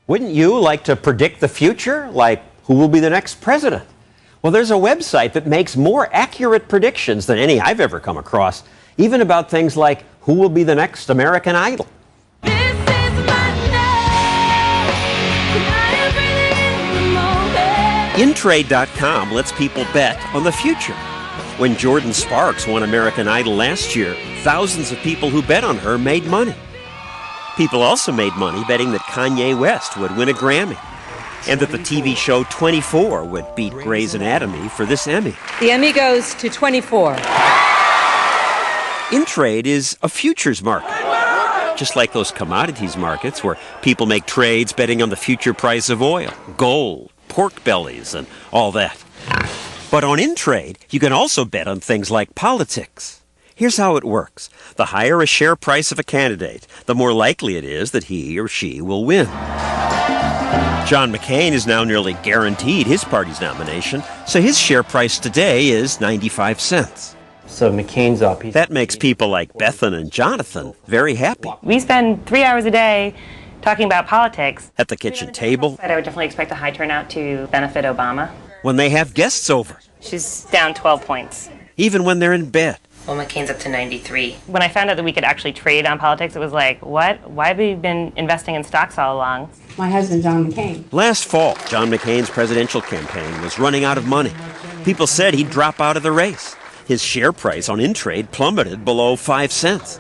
Wouldn't you like to predict the future, like who will be the next president? Well, there's a website that makes more accurate predictions than any I've ever come across, even about things like who will be the next American Idol. Intrade.com lets people bet on the future. When Jordan Sparks won American Idol last year, thousands of people who bet on her made money. People also made money betting that Kanye West would win a Grammy, and that the TV show 24 would beat Grey's Anatomy for this Emmy. The Emmy goes to 24. Intrade is a futures market, just like those commodities markets where people make trades betting on the future price of oil, gold, pork bellies, and all that. But on Intrade, you can also bet on things like politics. Here's how it works. The higher a share price of a candidate, the more likely it is that he or she will win. John McCain is now nearly guaranteed his party's nomination, so his share price today is 95 cents. So McCain's up. That makes people like Bethan and Jonathan very happy. We spend 3 hours a day talking about politics. At the kitchen table, I would definitely expect a high turnout to benefit Obama. when they have guests over, She's down 12 points. even when they're in bed. Well, McCain's up to 93. When I found out that we could actually trade on politics, it was like, what? Why have we been investing in stocks all along? My husband, John McCain. Last fall, John McCain's presidential campaign was running out of money. People said he'd drop out of the race. His share price on Intrade plummeted below 5 cents.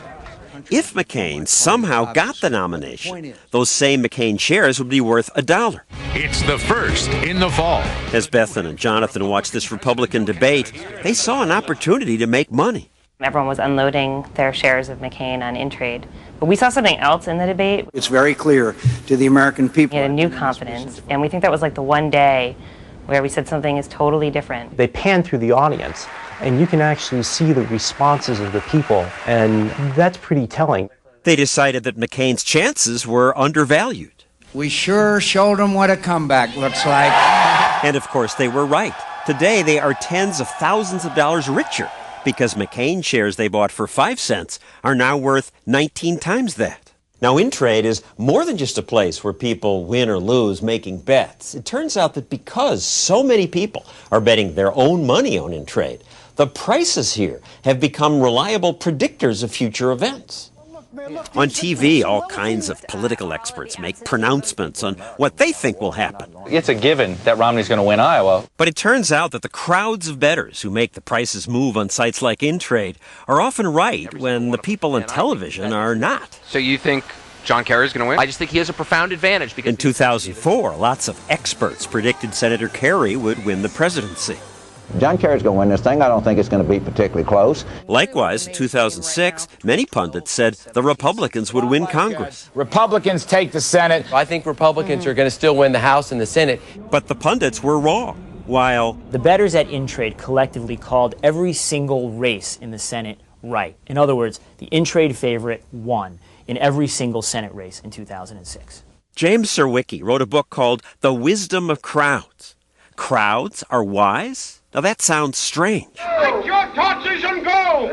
If McCain somehow got the nomination, those same McCain shares would be worth $1. It's the first in the fall. As Bethan and Jonathan watched this Republican debate, they saw an opportunity to make money. Everyone was unloading their shares of McCain on Intrade. But we saw something else in the debate. It's very clear to the American people. We had a new confidence, and we think that was like the one day where we said something is totally different. They pan through the audience, and you can actually see the responses of the people, and that's pretty telling. They decided that McCain's chances were undervalued. We sure showed them what a comeback looks like. And of course, they were right. Today, they are tens of thousands of dollars richer because McCain shares they bought for 5 cents are now worth 19 times that. Now, Intrade is more than just a place where people win or lose making bets. It turns out that because so many people are betting their own money on Intrade, the prices here have become reliable predictors of future events. On TV, all kinds of political experts make pronouncements on what they think will happen. It's a given that Romney's going to win Iowa. But it turns out that the crowds of bettors who make the prices move on sites like Intrade are often right when the people on television are not. So you think John Kerry's going to win? I just think he has a profound advantage. Because in 2004, lots of experts predicted Senator Kerry would win the presidency. John Kerry's going to win this thing. I don't think it's going to be particularly close. Likewise, in 2006, many pundits said the Republicans would win Congress. Republicans take the Senate. I think Republicans are going to still win the House and the Senate. But the pundits were wrong. While the bettors at Intrade collectively called every single race in the Senate right. In other words, the Intrade favorite won in every single Senate race in 2006. James Serwicki wrote a book called The Wisdom of Crowds. Crowds are wise? Now that sounds strange. Take your torches and go!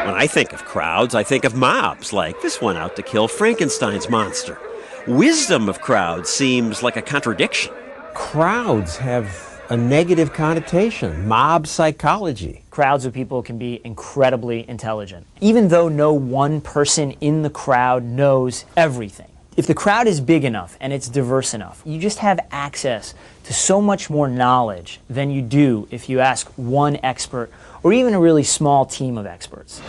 When I think of crowds, I think of mobs, like this one out to kill Frankenstein's monster. Wisdom of crowds seems like a contradiction. Crowds have a negative connotation, mob psychology. Crowds of people can be incredibly intelligent, even though no one person in the crowd knows everything. If the crowd is big enough and it's diverse enough, you just have access to so much more knowledge than you do if you ask one expert or even a really small team of experts.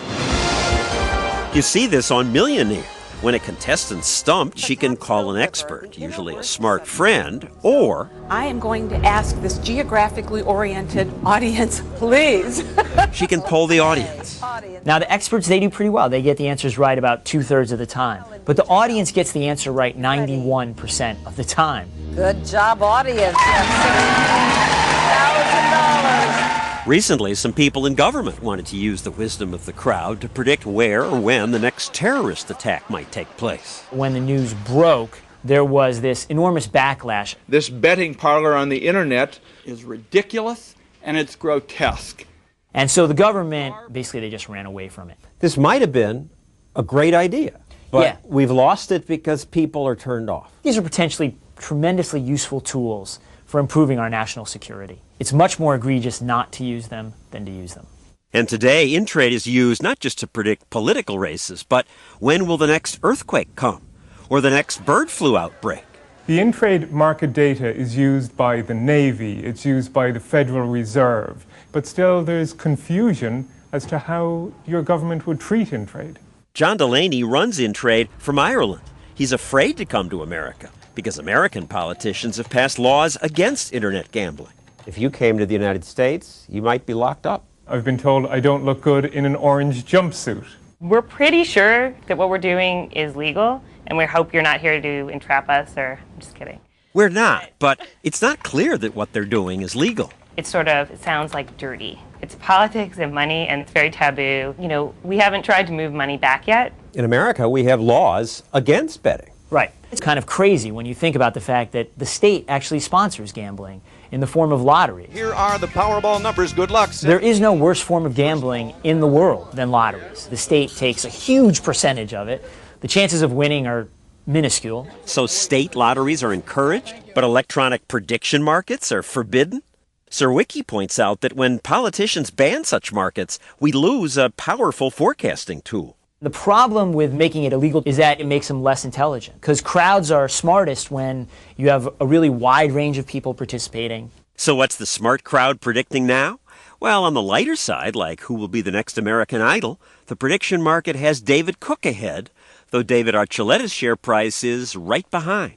You see this on Millionaire. When a contestant's stumped, she can call an expert, usually a smart friend, or I am going to ask this geographically oriented audience, please. She can poll the audience. Now, the experts, they do pretty well. They get the answers right about 2/3 of the time. But the audience gets the answer right 91% of the time. Good job, audience. $1,000. Recently, some people in government wanted to use the wisdom of the crowd to predict where or when the next terrorist attack might take place. When the news broke, there was this enormous backlash. This betting parlor on the internet is ridiculous and it's grotesque. And so the government, basically, they just ran away from it. This might have been a great idea. But we've lost it because people are turned off. These are potentially tremendously useful tools for improving our national security. It's much more egregious not to use them than to use them. And today, Intrade is used not just to predict political races, but when will the next earthquake come? Or the next bird flu outbreak? The Intrade market data is used by the Navy, it's used by the Federal Reserve, but still there's confusion as to how your government would treat Intrade. John Delaney runs Intrade from Ireland. He's afraid to come to America because American politicians have passed laws against internet gambling. If you came to the United States, you might be locked up. I've been told I don't look good in an orange jumpsuit. We're pretty sure that what we're doing is legal, and we hope you're not here to entrap us, or I'm just kidding. We're not, but it's not clear that what they're doing is legal. It sounds like dirty. It's politics and money, and it's very taboo. You know, we haven't tried to move money back yet. In America, we have laws against betting. Right. It's kind of crazy when you think about the fact that the state actually sponsors gambling in the form of lotteries. Here are the Powerball numbers. Good luck, sir. There is no worse form of gambling in the world than lotteries. The state takes a huge percentage of it. The chances of winning are minuscule. So state lotteries are encouraged, but electronic prediction markets are forbidden? Sir Wiki points out that when politicians ban such markets, we lose a powerful forecasting tool. The problem with making it illegal is that it makes them less intelligent, because crowds are smartest when you have a really wide range of people participating. So what's the smart crowd predicting now? Well, on the lighter side, like who will be the next American Idol, the prediction market has David Cook ahead, though David Archuleta's share price is right behind.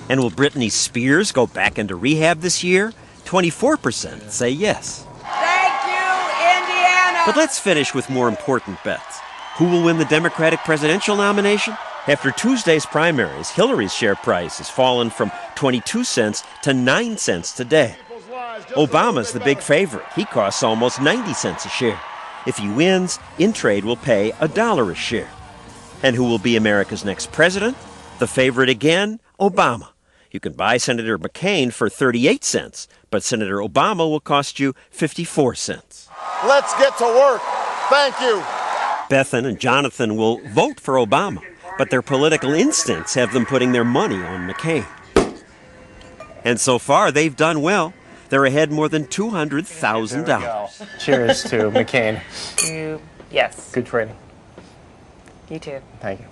And will Britney Spears go back into rehab this year? 24% say yes. Thank you, Indiana! But let's finish with more important bets. Who will win the Democratic presidential nomination? After Tuesday's primaries, Hillary's share price has fallen from 22 cents to 9 cents today. Obama's the big favorite. He costs almost 90 cents a share. If he wins, Intrade will pay $1 a share. And who will be America's next president? The favorite again, Obama. You can buy Senator McCain for 38 cents, but Senator Obama will cost you 54 cents. Let's get to work. Thank you. Bethan and Jonathan will vote for Obama, but their political instincts have them putting their money on McCain. And so far, they've done well. They're ahead more than $200,000. Cheers to McCain. Yes. Good trading. You too. Thank you.